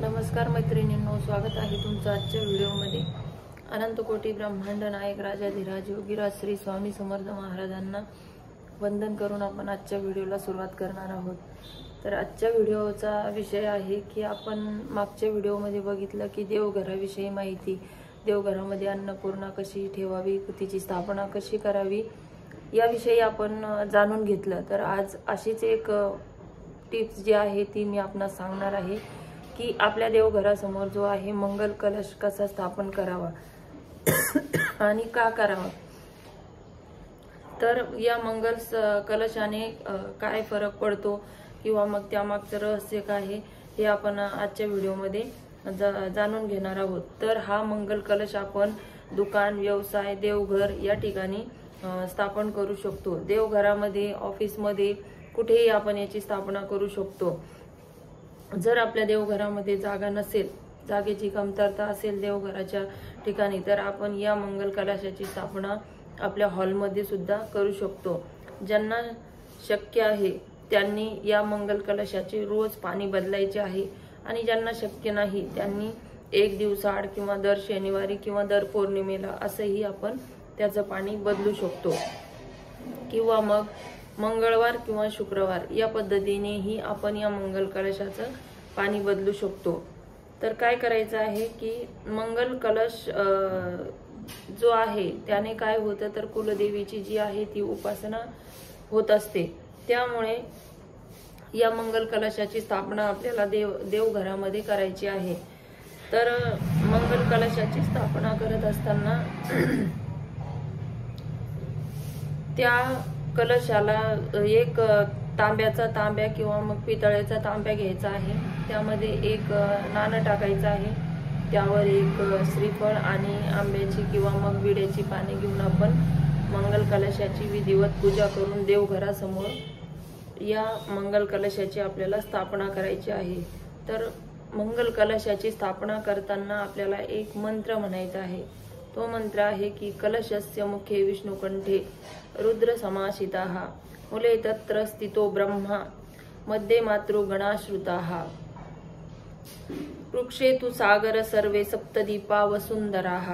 नमस्कार मैत्रिणींनो, स्वागत आहे तुमचं आजच्या व्हिडिओमध्ये। अनंत कोटी ब्रह्मांड नायक राजाधिराज योगीराज श्री स्वामी समर्थ महाराजांना वंदन करून आपण आजच्या व्हिडिओला सुरुवात करणार आहोत। तर आजच्या व्हिडिओचा विषय आहे की आपण मागच्या व्हिडिओमध्ये बघितलं की देवघराविषयी माहिती, देवघरामध्ये अन्नपूर्णा कशी ठेवावी, तिची स्थापना कशी करावी याविषयी आपण जाणून घेतलं। तर आज अशीच एक टिप्स जी आहे ती मी आपणास सांगणार आहे की आपल्या देवघरासमोर जो आहे मंगल कलश कसा स्थापन करावा आणि का करावा। तर या मंगल कलशाने काय फरक पडतो किंवा मग त्यामागचं रहस्य काय आहे हे आपण आजच्या व्हिडिओमध्ये जाणून घेणार आहोत। तर हा मंगल कलश आपण दुकान, व्यवसाय, देवघर या ठिकाणी स्थापन करू शकतो। देवघरामध्ये, ऑफिसमध्ये, कुठेही आपण याची स्थापना करू शकतो। जर आपल्या देवघरामध्ये जागा नसेल, जागेची कमतरता असेल देवघराच्या ठिकाणी, तर आपण या मंगल कलशाची स्थापना आपल्या हॉलमध्ये सुद्धा करू शकतो। ज्यांना शक्य आहे त्यांनी या मंगल कलशाचे रोज पाणी बदलायचे आहे आणि ज्यांना शक्य नाही त्यांनी एक दिवसाआड किंवा दर शनिवारी किंवा दर पौर्णिमेला असंही आपण त्याचं पाणी बदलू शकतो किंवा मग मंगळवार किंवा शुक्रवार या पद्धतीनेही आपण या मंगल कलशाचं पाणी बदलू शकतो। तर काय करायचं आहे की मंगल कलश जो आहे त्याने काय होतं तर कुलदेवीची जी आहे ती उपासना होत असते। त्यामुळे या मंगल कलशाची स्थापना आपल्याला देवघरामध्ये करायची आहे। तर मंगल कलशाची स्थापना करत असताना त्या कलशाला एक तांब्याचा तांब्या किंवा मग पितळेचा तांब्या घ्यायचा आहे। त्यामध्ये एक नाणं टाकायचं आहे, त्यावर एक श्रीफळ आणि आंब्याची किंवा मग विड्याची पाने घेऊन आपण मंगल कलशाची विधिवत पूजा करून देवघरासमोर या मंगल कलशाची आपल्याला स्थापना करायची आहे। तर मंगल कलशाची स्थापना करताना आपल्याला एक मंत्र म्हणायचा आहे। तो मंत्र आहे की कलशस्य मुखे विष्णुकंठे रुद्र समाशिताः मूले तत्र स्थितो ब्रह्मा मध्ये मातृगणाश्रुताः वृक्षे तु सागर सर्वे सप्तदीपा वसुंधराः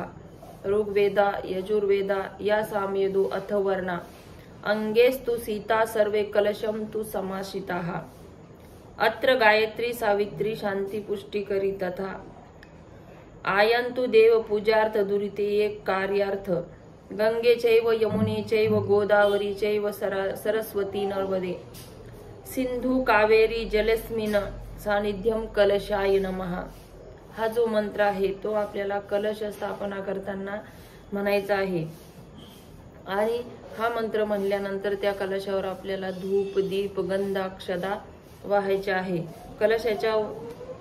ऋग्वेदा यजुर्वेदा या सामवेदो अथर्वणा अंगेस्तु सीता सर्वे कलशम तु समाशिताः अत्र गायत्री सावित्री शांती पुष्टिकरी तथा आयन्तु देव पूजार्थ दुरिते एक कार्यार्थ गंगे चैव यमुने चैव गोदावरी चैव सरस्वती नर्मदे सिंधु कावेरी जलस्मिन सानिध्यम कलशाय नमः। हा जो मंत्र आहे तो आपल्याला कलश स्थापना करताना म्हणायचा आहे आणि हा मंत्र म्हणल्यानंतर त्या कलशावर आपल्याला धूप, दीप, गंधाक्षदा वाहायचे आहे।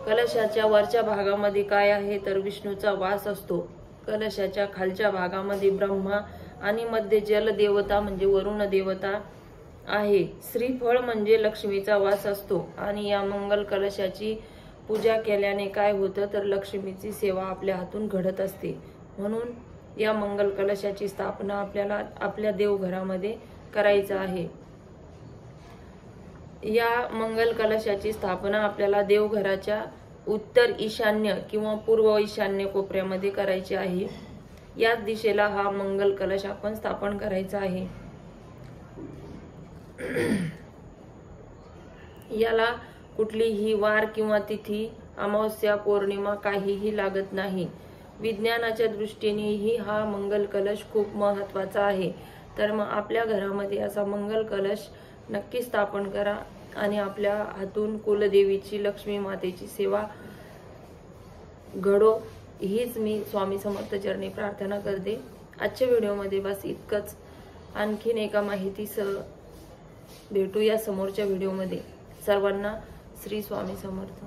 कलशाच्या वरच्या भागामध्ये काय आहे तर विष्णूचा वास असतो। कलशाच्या खालच्या भागामध्ये ब्रह्मा आणि मध्ये जल देवता म्हणजे वरुण देवता आहे। श्रीफळ म्हणजे लक्ष्मीचा वास असतो आणि या मंगल कलशाची पूजा केल्याने काय होतं तर लक्ष्मीची सेवा आपल्या हातून घडत असते। म्हणून या मंगल कलशाची स्थापना आपल्याला आपल्या देवघरामध्ये करायचं आहे। या मंगल कलशाची स्थापना आपल्याला देवघराच्या उत्तर ईशान्य किंवा पूर्व ईशान्य कोपऱ्यामध्ये करायची आहे। याच दिशेला हा मंगल कलश आपण स्थापन करायचा आहे। याला कुठलीही वार किंवा तिथी, अमावस्या, पौर्णिमा काहीही लागत नाही। विज्ञानाच्या दृष्टीनेही हा मंगल कलश खूप महत्त्वाचा आहे। तर मग आपल्या घरामध्ये असा मंगल कलश नक्की स्थापन करा आणि आपल्या हातून कुलदेवीची, लक्ष्मी मातेची सेवा घडो हीच मी स्वामी समर्थ चरणी प्रार्थना करते। आजच्या व्हिडिओमध्ये बस इतकंच। आणखीन एका माहितीसह भेटूया समोरच्या व्हिडिओमध्ये। सर्वांना श्री स्वामी समर्थ।